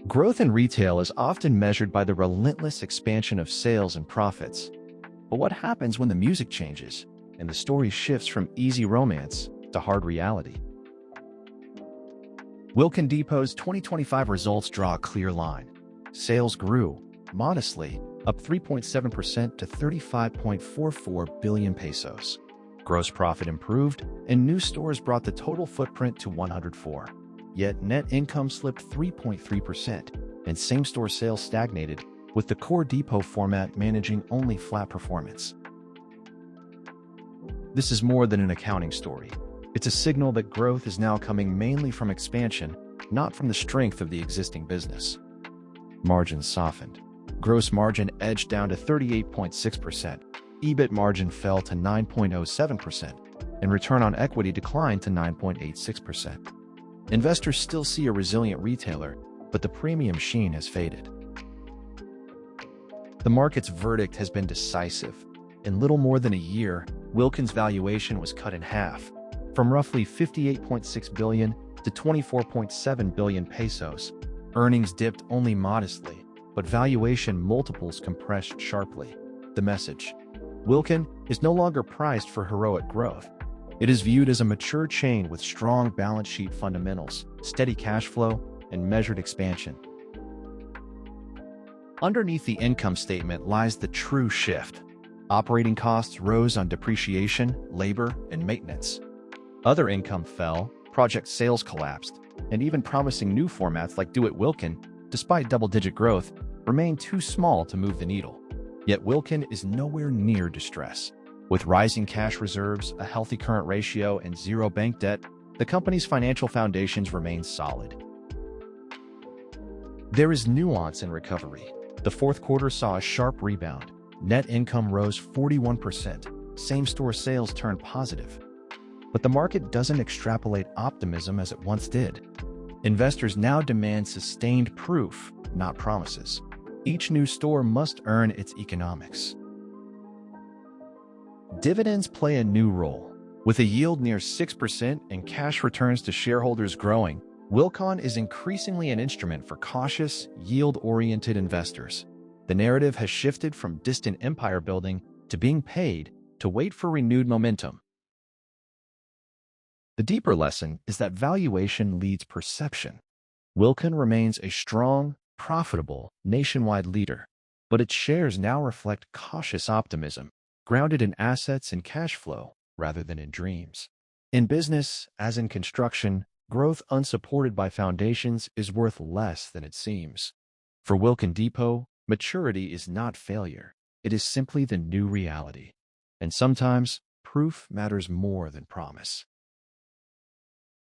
Growth in retail is often measured by the relentless expansion of sales and profits. But what happens when the music changes and the story shifts from easy romance to hard reality? Wilcon Depot's 2025 results draw a clear line. Sales grew modestly, up 3.7% to 35.44 billion pesos. Gross profit improved, and new stores brought the total footprint to 104. Yet net income slipped 3.3%, and same-store sales stagnated, with the core depot format managing only flat performance. This is more than an accounting story. It's a signal that growth is now coming mainly from expansion, not from the strength of the existing business. Margins softened. Gross margin edged down to 38.6%. EBIT margin fell to 9.07%, and return on equity declined to 9.86%. Investors still see a resilient retailer, but the premium sheen has faded. The market's verdict has been decisive. In little more than a year, Wilcon's valuation was cut in half, from roughly 58.6 billion to 24.7 billion pesos. Earnings dipped only modestly, but valuation multiples compressed sharply. The message: Wilcon is no longer prized for heroic growth. It is viewed as a mature chain with strong balance sheet fundamentals, steady cash flow, and measured expansion. Underneath the income statement lies the true shift. Operating costs rose on depreciation, labor, and maintenance. Other income fell, project sales collapsed, and even promising new formats like Do It Wilcon, despite double-digit growth, remained too small to move the needle. Yet Wilcon is nowhere near distress. With rising cash reserves, a healthy current ratio, and zero bank debt, the company's financial foundations remain solid. There is nuance in recovery. The fourth quarter saw a sharp rebound. Net income rose 41%. Same-store sales turned positive. But the market doesn't extrapolate optimism as it once did. Investors now demand sustained proof, not promises. Each new store must earn its economics. Dividends play a new role. With a yield near 6% and cash returns to shareholders growing, Wilcon is increasingly an instrument for cautious, yield-oriented investors. The narrative has shifted from distant empire building to being paid to wait for renewed momentum. The deeper lesson is that valuation leads perception. Wilcon remains a strong, profitable, nationwide leader, but its shares now reflect cautious optimism, grounded in assets and cash flow rather than in dreams. In business, as in construction, growth unsupported by foundations is worth less than it seems. For Wilcon Depot, maturity is not failure. It is simply the new reality. And sometimes, proof matters more than promise.